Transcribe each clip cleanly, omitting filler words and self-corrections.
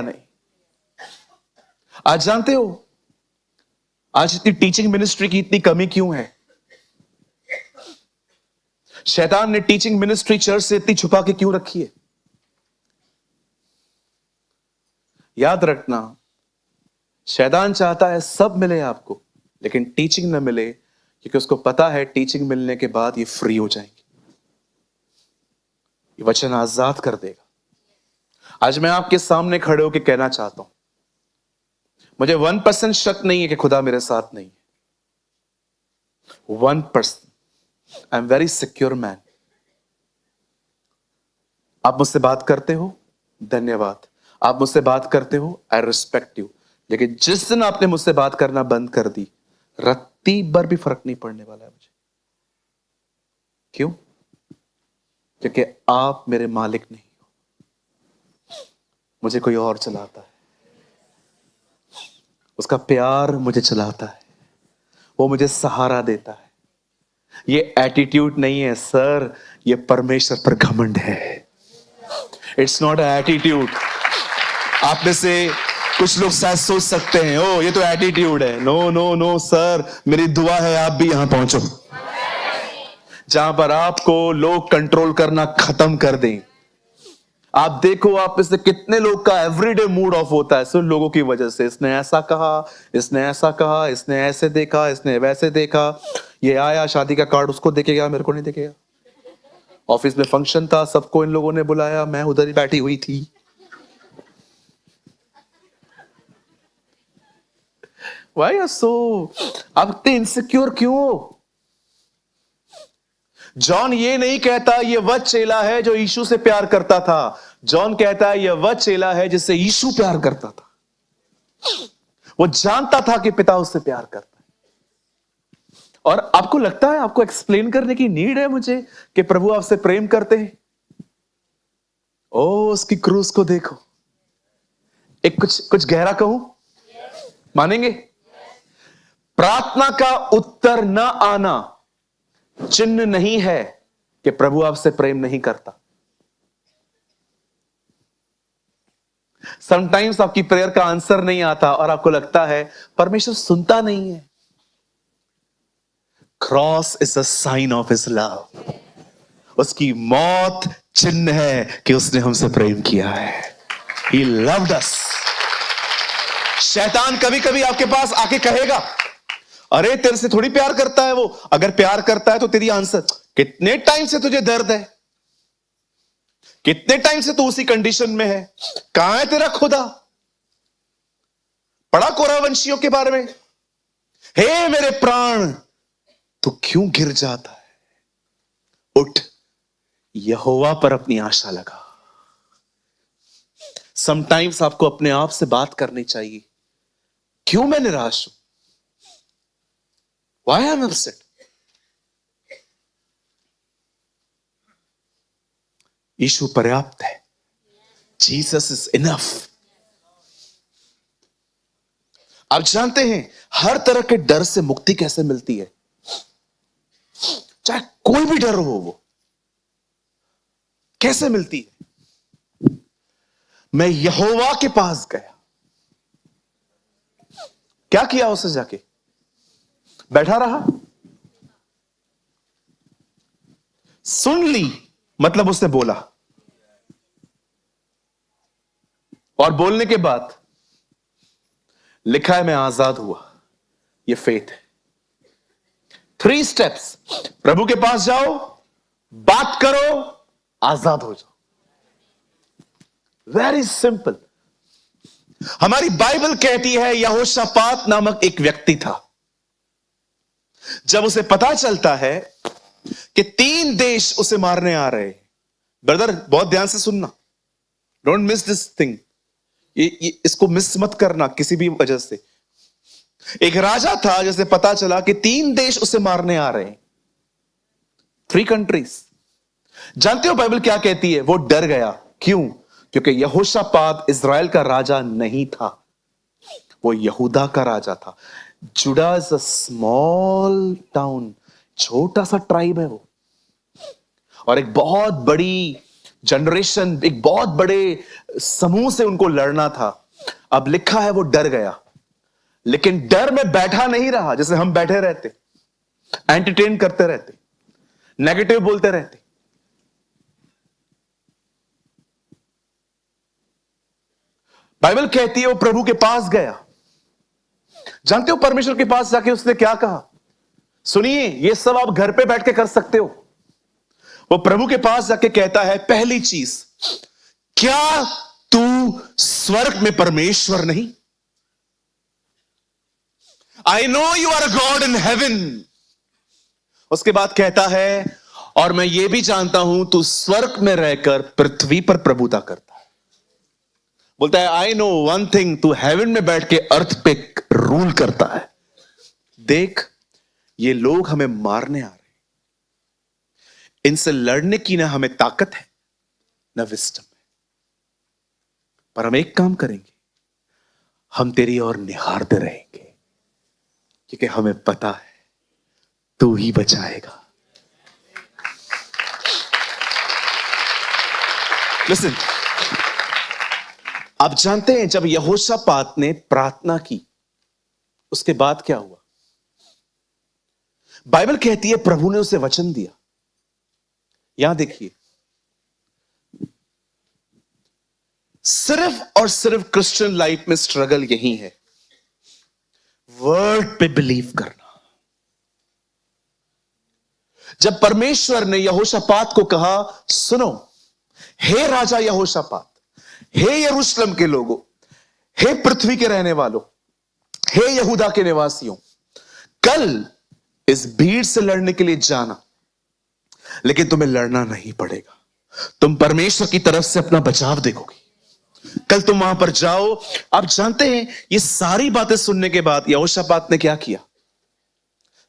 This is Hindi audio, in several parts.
नहीं। आज जानते हो आज इतनी टीचिंग मिनिस्ट्री की इतनी कमी क्यों है? शैतान ने टीचिंग मिनिस्ट्री चर्च से इतनी छुपा के क्यों रखी है? याद रखना, शैतान चाहता है सब मिले आपको, लेकिन टीचिंग ना मिले, क्योंकि उसको पता है टीचिंग मिलने के बाद ये फ्री हो जाएंगे, ये वचन आजाद कर देगा। आज मैं आपके सामने खड़े होकर कहना चाहता हूं, मुझे 1% शक नहीं है कि खुदा मेरे साथ नहीं है। 1%। I am very secure man. आप मुझसे बात करते हो, धन्यवाद। आप मुझसे बात करते हो, आई रिस्पेक्ट यू। लेकिन जिस दिन आपने मुझसे बात करना बंद कर दी, रत्ती भर भी फर्क नहीं पड़ने वाला है मुझे। क्यों? क्योंकि आप मेरे मालिक नहीं हो, मुझे कोई और चलाता है। उसका प्यार मुझे चलाता है, वो मुझे सहारा देता है। ये एटीट्यूड नहीं है सर, ये परमेश्वर पर घमंड है। It's not attitude. आप में से कुछ लोग शायद सोच सकते हैं, ओ ये तो एटीट्यूड है। नो नो नो सर, मेरी दुआ है आप भी यहां पहुंचो जहां पर आपको लोग कंट्रोल करना खत्म कर दें। आप देखो, आप में से कितने लोग का एवरीडे मूड ऑफ होता है सिर्फ लोगों की वजह से। इसने ऐसा कहा, इसने ऐसा कहा, इसने ऐसे देखा, इसने वैसे देखा। ये आया, शादी का कार्ड उसको देके गया, मेरे को नहीं देके गया। ऑफिस में फंक्शन था, सबको इन लोगों ने बुलाया, मैं उधर ही बैठी हुई थी। Why are so? आप इतने इनसिक्योर क्यों हो? जॉन ये नहीं कहता ये वह चेला है जो यीशु से प्यार करता था। जॉन कहता है यह वह चेला है जिससे यीशु प्यार करता था। वो जानता था कि पिता उससे प्यार करता है। और आपको लगता है आपको एक्सप्लेन करने की नीड है मुझे कि प्रभु आपसे प्रेम करते हैं? ओ उसकी क्रूस को देखो। एक कुछ गहरा कहूं, मानेंगे? प्रार्थना का उत्तर न आना चिन्ह नहीं है कि प्रभु आपसे प्रेम नहीं करता। समटाइम्स आपकी प्रेयर का आंसर नहीं आता और आपको लगता है परमेश्वर सुनता नहीं है। Cross is a sign of his love. उसकी मौत चिन्ह है कि उसने हमसे प्रेम किया है। He loved us। शैतान कभी कभी आपके पास आके कहेगा, अरे तेरे से थोड़ी प्यार करता है वो। अगर प्यार करता है तो तेरी आंसर, कितने टाइम से तुझे दर्द है, कितने टाइम से तू उसी कंडीशन में है, कहां है तेरा खुदा? पढ़ा कोरावंशियों के बारे में, हे मेरे प्राण तू क्यों गिर जाता है, उठ यहोवा पर अपनी आशा लगा। समटाइम्स आपको अपने आप से बात करनी चाहिए, क्यों मैं निराश हूं? Why am I upset? यीशु पर्याप्त है। Jesus is enough. आप जानते हैं हर तरह के डर से मुक्ति कैसे मिलती है? चाहे कोई भी डर हो, वो कैसे मिलती है? मैं यहोवा के पास गया। क्या किया उसने? जाके बैठा रहा, सुन ली, मतलब उसने बोला, और बोलने के बाद लिखा है मैं आजाद हुआ। ये फेथ है। 3 स्टेप्स। प्रभु के पास जाओ, बात करो, आजाद हो जाओ। Very simple. हमारी बाइबल कहती है यहोशापात नामक एक व्यक्ति था। जब उसे पता चलता है कि 3 देश उसे मारने आ रहे हैं, ब्रदर बहुत ध्यान से सुनना, डोंट मिस दिस थिंग। इसको मिस मत करना किसी भी वजह से। एक राजा था जिसे पता चला कि 3 देश उसे मारने आ रहे हैं, 3 कंट्रीज। जानते हो बाइबल क्या कहती है? वो डर गया। क्यों? क्योंकि यहोशापात इजराइल का राजा नहीं था, वो यहूदा का राजा था। जुडा इज अ स्मॉल टाउन, छोटा सा ट्राइब है वो, और एक बहुत बड़ी जनरेशन, एक बहुत बड़े समूह से उनको लड़ना था। अब लिखा है वो डर गया, लेकिन डर में बैठा नहीं रहा जैसे हम बैठे रहते, एंटरटेन करते रहते, नेगेटिव बोलते रहते। बाइबल कहती है वो प्रभु के पास गया। जानते हो परमेश्वर के पास जाके उसने क्या कहा? सुनिए, ये सब आप घर पे बैठ के कर सकते हो। वो प्रभु के पास जाके कहता है, पहली चीज, क्या तू स्वर्ग में परमेश्वर नहीं? I know you are a god in heaven. उसके बाद कहता है, और मैं ये भी जानता हूं तू स्वर्ग में रहकर पृथ्वी पर प्रभुता करता है। बोलता है, आई नो वन थिंग, तू हेवन में बैठ के अर्थ पे रूल करता है। देख, ये लोग हमें मारने आ रहे हैं, इनसे लड़ने की ना हमें ताकत है ना विस्डम है, पर हम एक काम करेंगे, हम तेरी ओर निहारते रहेंगे, क्योंकि हमें पता है तू ही बचाएगा। लिसन, आप जानते हैं जब यहोशापात ने प्रार्थना की, उसके बाद क्या हुआ? बाइबल कहती है प्रभु ने उसे वचन दिया। यहां देखिए, सिर्फ और सिर्फ क्रिश्चियन लाइफ में स्ट्रगल यही है, वर्ड पे बिलीव करना। जब परमेश्वर ने यहोशापात को कहा, सुनो हे राजा यहोशापात, हे यरूशलेम के लोगों, हे पृथ्वी के रहने वालों, हे यहूदा के निवासियों, कल इस भीड़ से लड़ने के लिए जाना, लेकिन तुम्हें लड़ना नहीं पड़ेगा, तुम परमेश्वर की तरफ से अपना बचाव देखोगे। कल तुम वहां पर जाओ। आप जानते हैं ये सारी बातें सुनने के बाद यहोशापात ने क्या किया?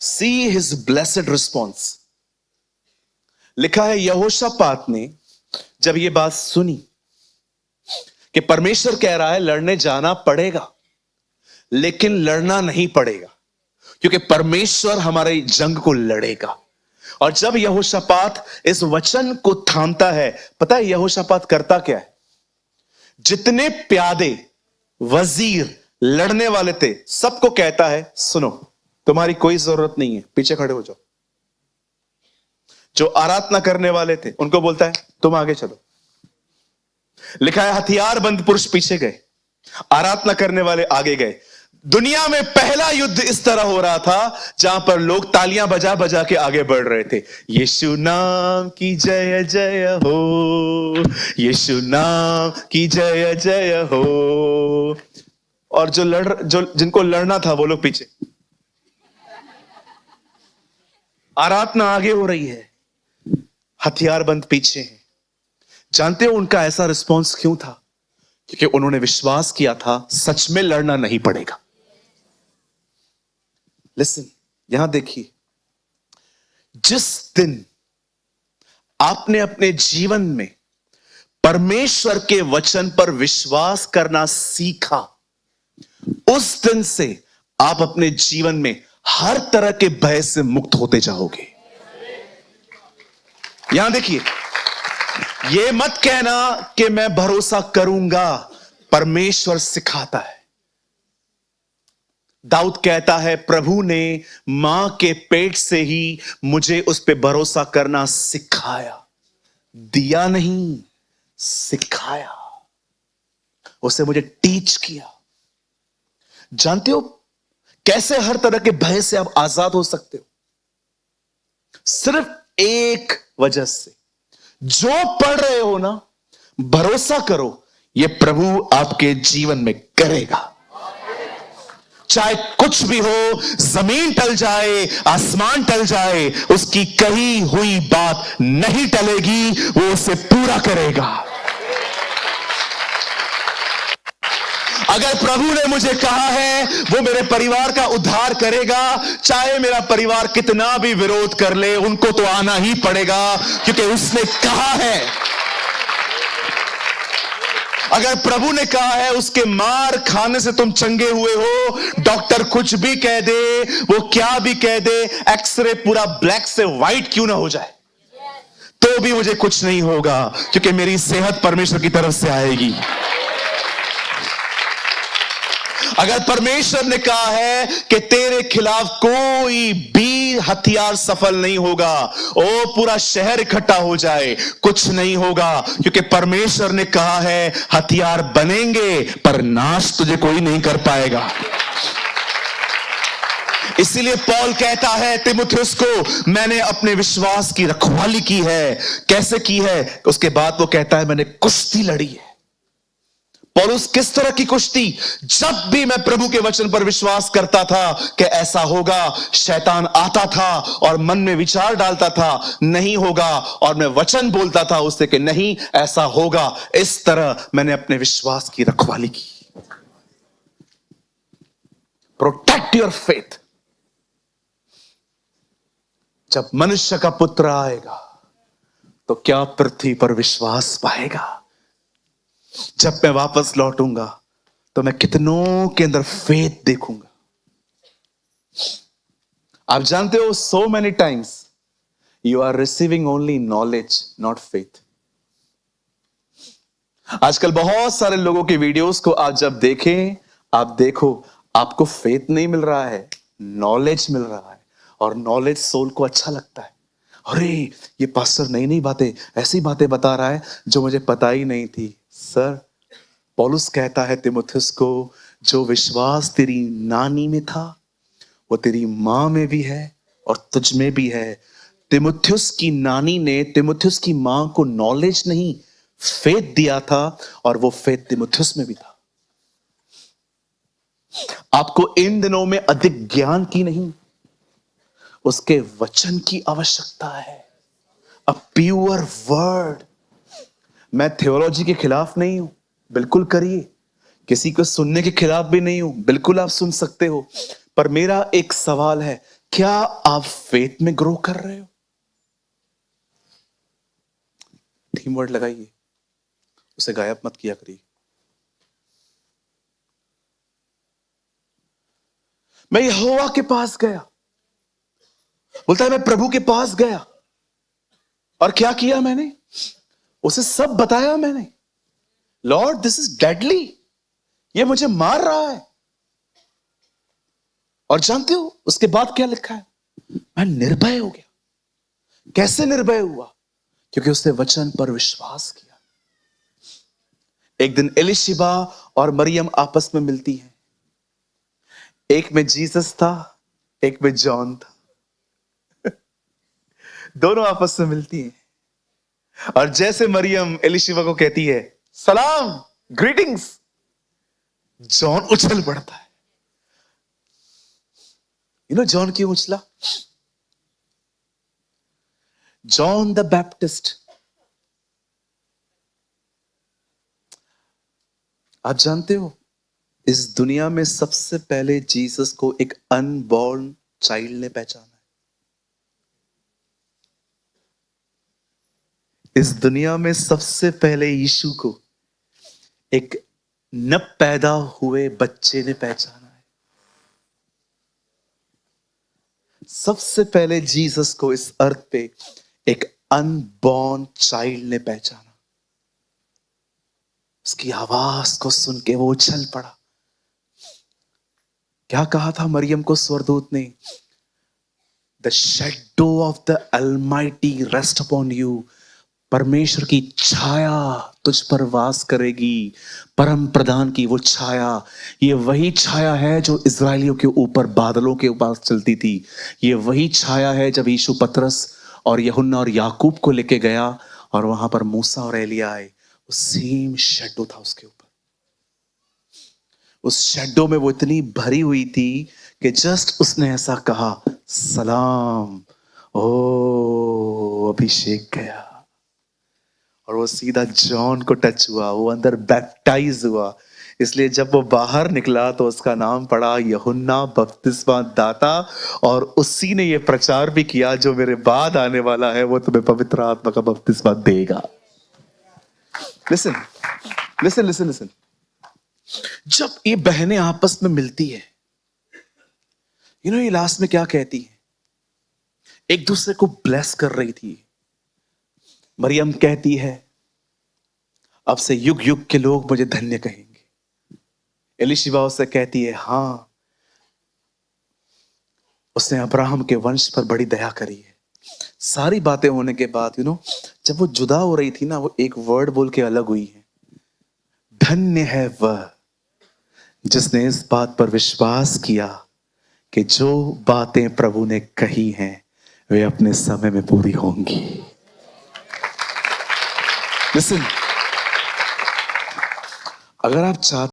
See his blessed response. लिखा है यहोशापात ने जब ये बात सुनी कि परमेश्वर कह रहा है लड़ने जाना पड़ेगा, लेकिन लड़ना नहीं पड़ेगा, क्योंकि परमेश्वर हमारे जंग को लड़ेगा। और जब यहोशापात इस वचन को थामता है, पता है यहोशापात करता क्या है? जितने प्यादे, वजीर, लड़ने वाले थे, सबको कहता है, सुनो तुम्हारी कोई जरूरत नहीं है, पीछे खड़े हो जाओ। जो आराधना करने वाले थे उनको बोलता है, तुम आगे चलो। लिखा है हथियारबंद पुरुष पीछे गए, आराधना करने वाले आगे गए। दुनिया में पहला युद्ध इस तरह हो रहा था जहां पर लोग तालियां बजा बजा के आगे बढ़ रहे थे। यीशु नाम की जय जय हो, यीशु नाम की जय जय हो। और जिनको लड़ना था वो लोग पीछे, आराधना आगे हो रही है, हथियारबंद पीछे है। जानते हो उनका ऐसा रिस्पॉन्स क्यों था? क्योंकि उन्होंने विश्वास किया था सच में लड़ना नहीं पड़ेगा। लिसन, यहां देखिए, जिस दिन आपने अपने जीवन में परमेश्वर के वचन पर विश्वास करना सीखा, उस दिन से आप अपने जीवन में हर तरह के भय से मुक्त होते जाओगे। यहां देखिए, ये मत कहना कि मैं भरोसा करूंगा, परमेश्वर सिखाता है। दाऊद कहता है, प्रभु ने मां के पेट से ही मुझे उस पर भरोसा करना सिखाया, दिया नहीं, सिखाया। उसे मुझे टीच किया। जानते हो कैसे हर तरह के भय से आप आजाद हो सकते हो? सिर्फ एक वजह से, जो पढ़ रहे हो ना, भरोसा करो ये प्रभु आपके जीवन में करेगा। चाहे कुछ भी हो, जमीन टल जाए, आसमान टल जाए, उसकी कही हुई बात नहीं टलेगी, वो उसे पूरा करेगा। अगर प्रभु ने मुझे कहा है वो मेरे परिवार का उद्धार करेगा, चाहे मेरा परिवार कितना भी विरोध कर ले, उनको तो आना ही पड़ेगा, क्योंकि उसने कहा है। अगर प्रभु ने कहा है उसके मार खाने से तुम चंगे हुए हो, डॉक्टर कुछ भी कह दे, वो क्या भी कह दे, एक्सरे पूरा ब्लैक से व्हाइट क्यों ना हो जाए, तो भी मुझे कुछ नहीं होगा, क्योंकि मेरी सेहत परमेश्वर की तरफ से आएगी। अगर परमेश्वर ने कहा है कि तेरे खिलाफ कोई भी हथियार सफल नहीं होगा, ओ पूरा शहर इकट्ठा हो जाए, कुछ नहीं होगा, क्योंकि परमेश्वर ने कहा है हथियार बनेंगे पर नाश तुझे कोई नहीं कर पाएगा। इसीलिए पौल कहता है तीमुथियुस को, मैंने अपने विश्वास की रखवाली की है। कैसे की है? उसके बाद वो कहता है मैंने कुश्ती लड़ी है। पौलुस किस तरह की कुश्ती? जब भी मैं प्रभु के वचन पर विश्वास करता था कि ऐसा होगा, शैतान आता था और मन में विचार डालता था नहीं होगा, और मैं वचन बोलता था उससे कि नहीं ऐसा होगा। इस तरह मैंने अपने विश्वास की रखवाली की। Protect your faith. जब मनुष्य का पुत्र आएगा तो क्या पृथ्वी पर विश्वास पाएगा? जब मैं वापस लौटूंगा तो मैं कितनों के अंदर फेथ देखूंगा। आप जानते हो, so many times you are receiving only knowledge, not faith. आजकल बहुत सारे लोगों की वीडियोस को आप जब देखें, आप देखो आपको फेथ नहीं मिल रहा है, नॉलेज मिल रहा है। और नॉलेज सोल को अच्छा लगता है। अरे ये पास्टर नई नई बातें, ऐसी बातें बता रहा है जो मुझे पता ही नहीं थी। सर, पौलुस कहता है तीमुथियुस को, जो विश्वास तेरी नानी में था वो तेरी मां में भी है और तुझ में भी है। तीमुथियुस की नानी ने तीमुथियुस की मां को नॉलेज नहीं, फेथ दिया था, और वो फेथ तीमुथियुस में भी था। आपको इन दिनों में अधिक ज्ञान की नहीं, उसके वचन की आवश्यकता है। A pure word. मैं थियोलॉजी के खिलाफ नहीं हूं, बिल्कुल करिए। किसी को सुनने के खिलाफ भी नहीं हूं, बिल्कुल आप सुन सकते हो। पर मेरा एक सवाल है, क्या आप फेथ में ग्रो कर रहे हो? थीम वर्ड लगाइए, उसे गायब मत किया करिए। मैं यहोवा के पास गया, बोलता है मैं प्रभु के पास गया, और क्या किया मैंने? उसे सब बताया मैंने। लॉर्ड दिस इज डेडली, ये मुझे मार रहा है। और जानते हो उसके बाद क्या लिखा है? मैं निर्भय हो गया। कैसे निर्भय हुआ? क्योंकि उसने वचन पर विश्वास किया। एक दिन एलिशिबा और मरियम आपस में मिलती हैं। एक में जीसस था, एक में जॉन था। दोनों आपस में मिलती हैं, और जैसे मरियम एलिशिबा को कहती है सलाम, ग्रीटिंग्स, जॉन उछल पड़ता है। जॉन क्यों उछला? जॉन द बैप्टिस्ट, आप जानते हो इस दुनिया में सबसे पहले जीसस को एक अनबॉर्न चाइल्ड ने पहचाना है। इस दुनिया में सबसे पहले यीशु को एक न पैदा हुए बच्चे ने पहचाना है। सबसे पहले जीसस को इस अर्थ पे एक अनबॉर्न चाइल्ड ने पहचाना। उसकी आवाज को सुन के वो उछल पड़ा। क्या कहा था मरियम को स्वर्गदूत ने? The shadow of the Almighty rest upon you. परमेश्वर की छाया तुझ पर वास करेगी। परम प्रधान की वो छाया, ये वही छाया है जो इजरायलियों के ऊपर बादलों के ऊपर चलती थी। ये वही छाया है जब यीशु पतरस और यूहन्ना और याकूब को लेके गया और वहां पर मूसा और एलिया आए। वो सेम शैडो था उसके ऊपर। उस शैडो में वो इतनी भरी हुई थी कि जस्ट उसने ऐसा कहा सलाम, ओ अभिषेक गया, और वो सीधा जॉन को टच हुआ, वो अंदर बैप्टाइज हुआ। इसलिए जब वो बाहर निकला तो उसका नाम पड़ा यूहन्ना बपतिस्मा दाता। और उसी ने ये प्रचार भी किया, जो मेरे बाद आने वाला है वो तुम्हें पवित्र आत्मा का बपतिस्मा देगा। Listen listen listen listen. जब ये बहनें आपस में मिलती है, ये लास्ट में क्या कहती है? एक दूसरे को ब्लेस कर रही थी। मरियम कहती है, अब से युग युग के लोग मुझे धन्य कहेंगे। एलिशिबा उससे कहती है, हाँ, उसने अब्राहम के वंश पर बड़ी दया करी है। सारी बातें होने के बाद जब वो जुदा हो रही थी ना, वो एक वर्ड बोल के अलग हुई है, धन्य है वह जिसने इस बात पर विश्वास किया कि जो बातें प्रभु ने कही हैं वे अपने समय में पूरी होंगी। लिसन, अगर आप चाहते